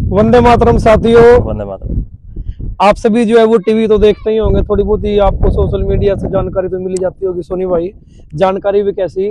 वंदे मातरम साथियों। वंदे मातरम। आप सभी जो है वो टीवी तो देखते ही होंगे, थोड़ी बहुत ही आपको सोशल मीडिया से जानकारी तो मिल ही जाती होगी। सोनी भाई, जानकारी भी कैसी,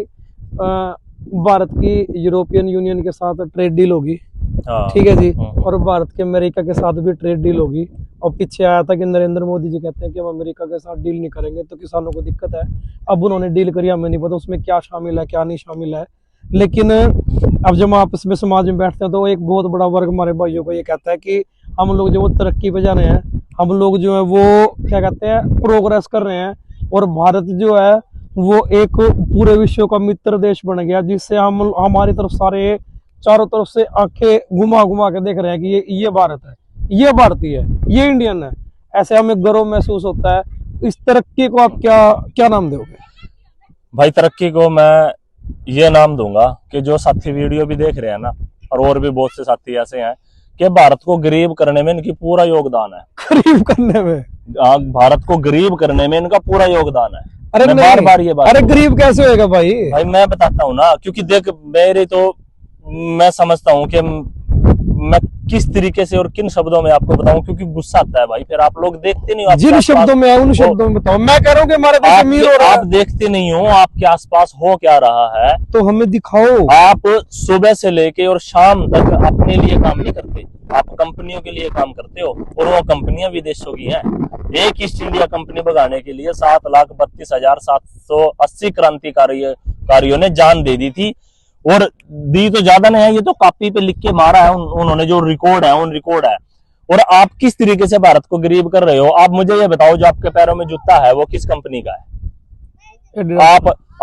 भारत की यूरोपियन यूनियन के साथ ट्रेड डील होगी, ठीक है जी, और भारत के अमेरिका के साथ भी ट्रेड डील होगी। और पीछे आया था कि नरेंद्र मोदी जी कहते हैं कि हम अमेरिका के साथ डील नहीं करेंगे तो किसानों को दिक्कत है। अब उन्होंने डील करी, हमें नहीं पता उसमें क्या शामिल है क्या नहीं शामिल है। लेकिन अब जब आपस में समाज में बैठते हैं तो एक बहुत बड़ा वर्ग हमारे भाइयों को ये कहता है कि हम लोग जो वो तरक्की पे जा रहे हैं, हम लोग जो है वो क्या कहते हैं प्रोग्रेस कर रहे हैं, और भारत जो है वो एक पूरे विश्व का मित्र देश बन गया, जिससे हम हमारी तरफ सारे चारों तरफ से आंखें घुमा घुमा के देख रहे हैं कि ये भारत है, ये भारतीय है, ये इंडियन है। ऐसे हमें गर्व महसूस होता है। इस तरक्की को आप क्या नाम दोगे? भाई, तरक्की को मैं ये नाम दूंगा कि जो साथी वीडियो भी देख रहे हैं ना, और भी बहुत से साथी ऐसे हैं कि भारत को गरीब करने में इनकी पूरा योगदान है। गरीब करने में? भारत को गरीब करने में इनका पूरा योगदान है। अरे बार बार ये बात, अरे गरीब कैसे होएगा भाई? भाई मैं बताता हूँ ना, क्योंकि देख मैं समझता हूँ कि मैं किस तरीके से और किन शब्दों में आपको बताऊं, क्योंकि गुस्सा आता है भाई, फिर आप लोग देखते नहीं हो। जिन शब्दों में उन शब्दों में बताओ। मैं कह रहा हूँ कि हमारे देश अमीर हो रहा है, आप देखते नहीं हो आपके आसपास हो क्या रहा है, तो हमें दिखाओ। आप सुबह से लेके और शाम तक अपने लिए काम नहीं करते, आप कंपनियों के लिए काम करते हो, और वो कंपनियां विदेशों की हैं। एक ईस्ट इंडिया कंपनी भगाने के लिए 7,32,780 क्रांतिकारियों ने जान दे दी थी, और दी तो ज्यादा नहीं है, ये तो कॉपी पे लिख के मारा है उन्होंने, जो रिकॉर्ड है उन रिकॉर्ड है। और आप किस तरीके से भारत को गरीब कर रहे हो? आप मुझे ये बताओ, जो आपके पैरों में जूता है वो किस कंपनी का है?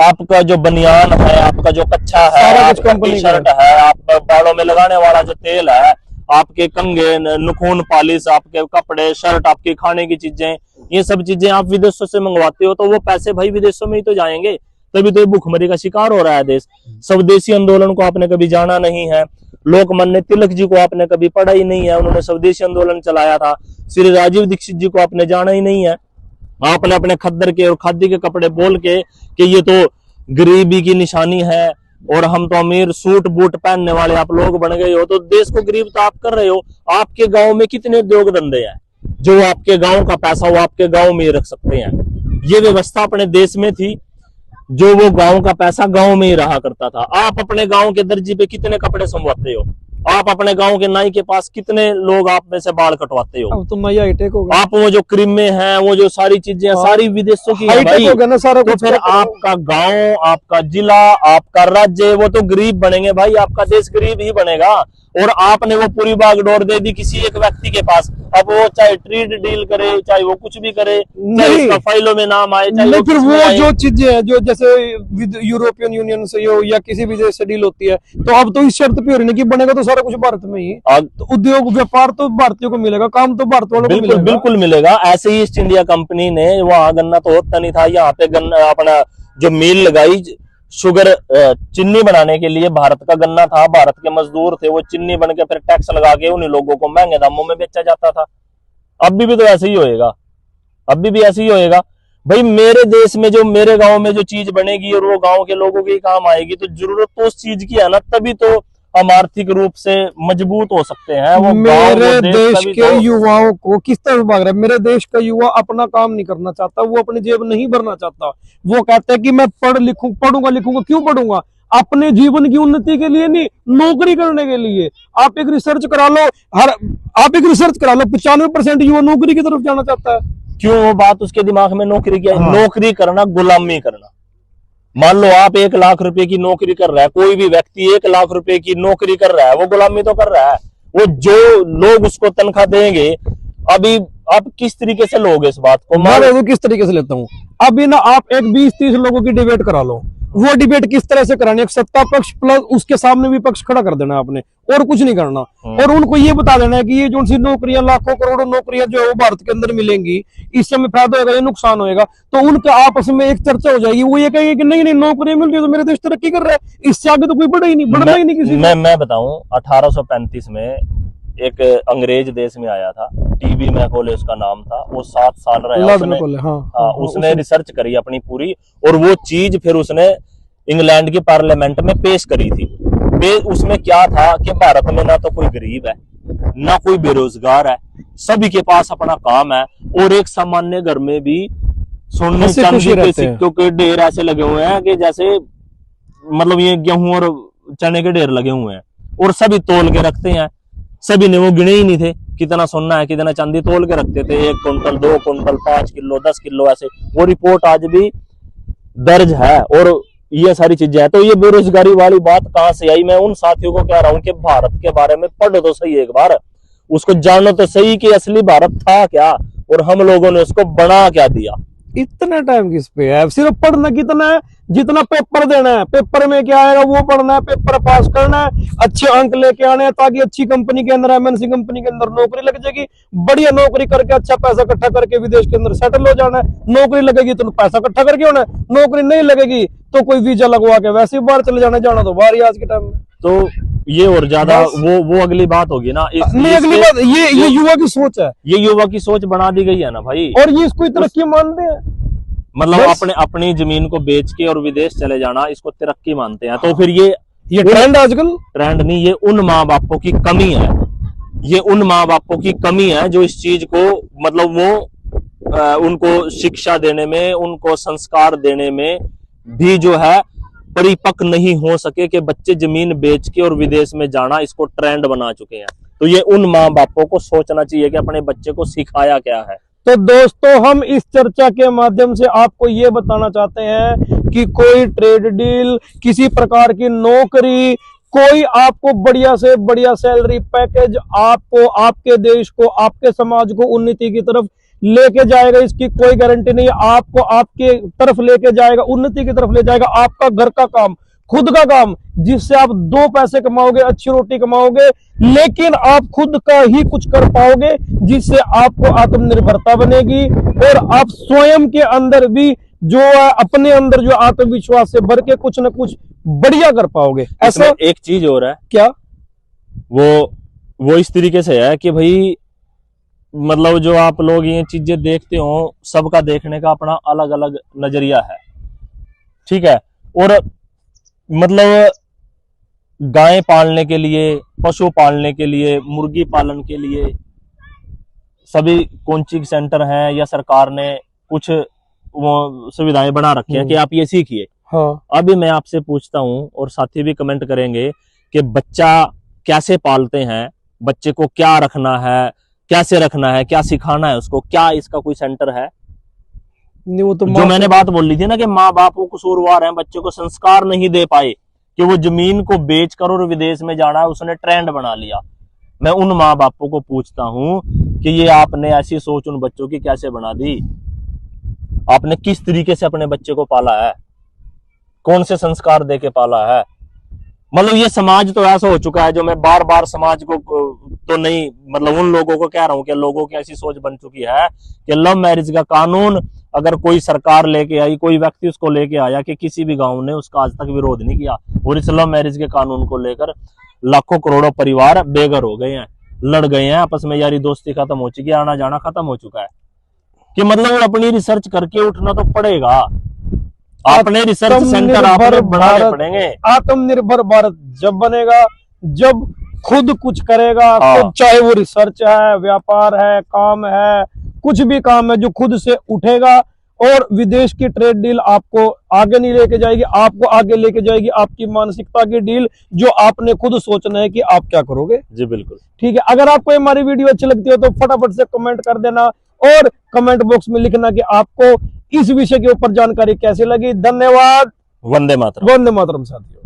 आपका जो बनियान है, आपका जो कच्छा है, आपका टी शर्ट है, आप बालों में लगाने वाला जो तेल है, आपके कंघे, नुखून पॉलिश, आपके कपड़े, शर्ट, आपकी खाने की चीजें, ये सब चीजें आप विदेशों से मंगवाते हो, तो वो पैसे भाई विदेशों में ही तो जाएंगे। तभी तो भूखमरी का शिकार हो रहा है देश। स्वदेशी आंदोलन को आपने कभी जाना नहीं है। लोकमान्य तिलक जी को आपने कभी पढ़ा ही नहीं है, उन्होंने स्वदेशी आंदोलन चलाया था। श्री राजीव दीक्षित जी को आपने जाना ही नहीं है। आपने अपने खद्दर के और खादी के कपड़े बोल के कि ये तो गरीबी की निशानी है और हम तो अमीर सूट बूट पहनने वाले आप लोग बन गए हो, तो देश को गरीब तो आप कर रहे हो। आपके गांव में कितने उद्योग धंधे हैं, जो आपके गांव का पैसा वो आपके गांव में ही रख सकते हैं। ये व्यवस्था अपने देश में थी, जो वो गांव का पैसा गांव में ही रहा करता था। आप अपने गांव के दर्जी पे कितने कपड़े संवाते हो? आप अपने गांव के नाई के पास कितने लोग आप में से बाल कटवाते हो? अब तो मैं हाईटेक हो गया। आप वो जो क्रीमें हैं, वो जो सारी चीजें सारी विदेशों की हाईटेक हो गया ना सारा कुछ। तो फिर आपका गांव, आपका जिला, आपका राज्य वो तो गरीब बनेंगे भाई, आपका देश गरीब ही बनेगा। और आपने वो पूरी बागडोर दे दी किसी एक व्यक्ति के पास। अब वो चाहे ट्रेड डील करे, चाहे वो कुछ भी करे, चाहे उसका फाइलों में नाम आए, चाहे फिर वो जो चीजें हैं जो जैसे यूरोपियन यूनियन से हो या किसी भी देश से डील होती है, तो अब तो इस शर्त पे हो रही है कि बनेगा तो सारा कुछ भारत में ही। तो उद्योग व्यापार तो भारतीयों को मिलेगा, काम तो भारत वालों को मिलेगा। बिल्कुल मिलेगा। ऐसे ही ईस्ट इंडिया कंपनी ने वहां गन्ना तो होता नहीं था, यहाँ पे गन्ना अपना जो मिल लगाई, शुगर चीनी बनाने के लिए भारत का गन्ना था, भारत के मजदूर थे, वो चीनी बन के फिर टैक्स लगा के उन्हीं लोगों को महंगे दामों में बेचा जाता था। अभी भी तो ऐसे ही होएगा, अभी भी ऐसे ही होएगा भाई। मेरे देश में जो, मेरे गांव में जो चीज बनेगी और वो गांव के लोगों के काम आएगी, तो जरूरत तो उस चीज की है ना, तभी तो हम आर्थिक रूप से मजबूत हो सकते हैं। वो मेरे देश के युवाओं को किस तरह भाग रहा है? मेरे देश का युवा अपना काम नहीं करना चाहता, वो अपनी जेब नहीं भरना चाहता। वो कहता है कि मैं पढ़ूंगा लिखूंगा। क्यों पढ़ूंगा? अपने जीवन की उन्नति के लिए नहीं, नौकरी करने के लिए। आप एक रिसर्च करा लो, 95% युवा नौकरी की तरफ जाना चाहता है। क्यों? वो बात उसके दिमाग में नौकरी की है। नौकरी करना, गुलामी करना। मान लो आप 1 लाख रुपए की नौकरी कर रहा है, कोई भी व्यक्ति 1 लाख रुपए की नौकरी कर रहा है, वो गुलामी तो कर रहा है। वो जो लोग उसको तनख्वाह देंगे, अभी आप किस तरीके से लोगे इस बात को? मैं किस तरीके से लेता हूँ, अभी ना आप एक 20-30 लोगों की डिबेट करा लो। वो डिबेट किस तरह से करानी है? सत्ता पक्ष प्लस उसके सामने भी पक्ष खड़ा कर देना आपने, और कुछ नहीं करना। और उनको ये बता देना है कि ये जो सी नौकरियां, लाखों करोड़ों नौकरियां जो है वो भारत के अंदर मिलेंगी, इससे हमें फायदा होगा या नुकसान होगा। तो उनके आपस में एक चर्चा हो जाएगी। वो ये कहेंगे कि नहीं नहीं, नौकरियां मिल रही है तो मेरे देश तरक्की कर रहा है, इससे आगे तो कोई बढ़ा ही नहीं, बढ़ना ही नहीं किसी। मैं बताऊं, 1835 में एक अंग्रेज देश में आया था, टीबी मैकॉले उसका नाम था। वो 7 साल रहा उसने रिसर्च करी अपनी पूरी, और वो चीज फिर उसने इंग्लैंड की पार्लियामेंट में पेश करी थी। उसमें क्या था कि भारत में ना तो कोई गरीब है, ना कोई बेरोजगार है, सभी के पास अपना काम है। और एक सामान्य घर में भी सोने हंसी चांदी खुशी के रहते हैं। सिक्कों के ढेर ऐसे लगे हुए हैं कि जैसे मतलब ये गेहूं और चने के ढेर लगे हुए हैं, और सभी तोल के रखते हैं। सभी ने वो गिने ही नहीं थे कितना सोना है कितना चांदी, तोल के रखते थे, 1 कुंटल 2 कुंटल 5 किलो 10 किलो ऐसे। वो रिपोर्ट आज भी दर्ज है और ये सारी चीजें हैं। तो ये बेरोजगारी वाली बात कहां से आई? मैं उन साथियों को कह रहा हूं कि भारत के बारे में पढ़ो तो सही एक बार, उसको जानो तो सही कि असली भारत था क्या और हम लोगों ने उसको बना क्या दिया। इतना टाइम किस पे है? सिर्फ पढ़ना कितना है, जितना पेपर देना है, पेपर में क्या आएगा वो पढ़ना है, पेपर पास करना है, अच्छे अंक लेके आने हैं, ताकि अच्छी कंपनी के अंदर, एमएनसी कंपनी के अंदर नौकरी लग जाएगी। बढ़िया नौकरी करके अच्छा पैसा इकट्ठा करके विदेश के अंदर सेटल हो जाना है। नौकरी लगेगी तो पैसा इकट्ठा करके होना है, नौकरी नहीं लगेगी तो कोई वीजा लगवा के वैसे ही बाहर चले जाना, जाना तो बाहर ही आज के टाइम में। तो ये और ज्यादा वो अगली बात होगी ना। नहीं, अगली बात ये युवा की सोच है, ये युवा की सोच बना दी गई है ना भाई, और ये इसको तरक्की मानते हैं। मतलब अपनी जमीन को बेच के और विदेश चले जाना इसको तरक्की मानते हैं। तो फिर ये ट्रेंड आजकल ट्रेंड नहीं, ये उन माँ बापों की कमी है। ये उन माँ बापों की कमी है जो इस चीज को मतलब वो उनको शिक्षा देने में, उनको संस्कार देने में भी जो है परिपक्व नहीं हो सके कि बच्चे जमीन बेच के और विदेश में जाना इसको ट्रेंड बना चुके हैं। तो ये उन माँ बापों को सोचना चाहिए कि अपने बच्चे को सिखाया क्या है। तो दोस्तों, हम इस चर्चा के माध्यम से आपको ये बताना चाहते हैं कि कोई ट्रेड डील, किसी प्रकार की नौकरी, कोई आपको बढ़िया से बढ़िया सैलरी पैकेज आपको, आपके देश को, आपके समाज को उन्नति की तरफ लेके जाएगा, इसकी कोई गारंटी नहीं है। आपको आपके तरफ लेके जाएगा, उन्नति की तरफ ले जाएगा आपका घर का काम, खुद का काम, जिससे आप 2 पैसे कमाओगे, अच्छी रोटी कमाओगे, लेकिन आप खुद का ही कुछ कर पाओगे, जिससे आपको आत्मनिर्भरता बनेगी और आप स्वयं के अंदर भी जो अपने अंदर जो आत्मविश्वास से भर के कुछ न कुछ बढ़िया कर पाओगे। ऐसा एक चीज और है क्या, वो इस तरीके से है कि भाई मतलब जो आप लोग ये चीजें देखते हो, सबका देखने का अपना अलग अलग नजरिया है, ठीक है। और मतलब गाय पालने के लिए, पशु पालने के लिए, मुर्गी पालन के लिए सभी कोचिंग सेंटर हैं या सरकार ने कुछ वो सुविधाएं बना रखी हैं कि आप ये सीखिए। हाँ। अभी मैं आपसे पूछता हूं और साथी भी कमेंट करेंगे कि बच्चा कैसे पालते हैं, बच्चे को क्या रखना है, कैसे रखना है, क्या सिखाना है उसको, क्या इसका कोई सेंटर है? नहीं, वो तो जो मैंने बात बोल ली थी ना कि माँ बाप वो कसूरवार हैं, बच्चे को संस्कार नहीं दे पाए कि वो जमीन को बेचकर और विदेश में जाना है, उसने ट्रेंड बना लिया। मैं उन माँ बापों को पूछता हूं कि ये आपने ऐसी सोच उन बच्चों की कैसे बना दी? आपने किस तरीके से अपने बच्चे को पाला है, कौन से संस्कार दे के पाला है? मतलब ये समाज तो ऐसा हो चुका है, जो मैं बार बार समाज को तो नहीं, मतलब उन लोगों को कह रहा हूं कि लोगों की ऐसी सोच बन चुकी है कि लव मैरिज का कानून अगर कोई सरकार लेके आई, कोई व्यक्ति उसको लेके आया कि किसी भी गांव ने उसका आज तक विरोध नहीं किया, और इस लव मैरिज के कानून को लेकर लाखों करोड़ों परिवार बेघर हो गए हैं, लड़ गए हैं आपस में, यारी दोस्ती खत्म हो चुकी है, आना जाना खत्म हो चुका है। कि मतलब अपनी रिसर्च करके उठना तो पड़ेगा, अपने रिसर्च सेंटर आपने बनाने पड़ेंगे। आत्मनिर्भर भारत जब बनेगा जब खुद कुछ करेगा, खुद, चाहे वो रिसर्च है, व्यापार है, काम है, कुछ भी काम है जो खुद से उठेगा, और विदेश की ट्रेड डील आपको आगे नहीं लेके जाएगी, आपको आगे लेके जाएगी आपकी मानसिकता की डील, जो आपने खुद सोचना है कि आप क्या करोगे। जी बिल्कुल, ठीक है। अगर आपको हमारी वीडियो अच्छी लगती है तो फटाफट से कमेंट कर देना और कमेंट बॉक्स में लिखना कि आपको इस विषय के ऊपर जानकारी कैसी लगी। धन्यवाद। वंदे मातरम। वंदे मातरम साथियों।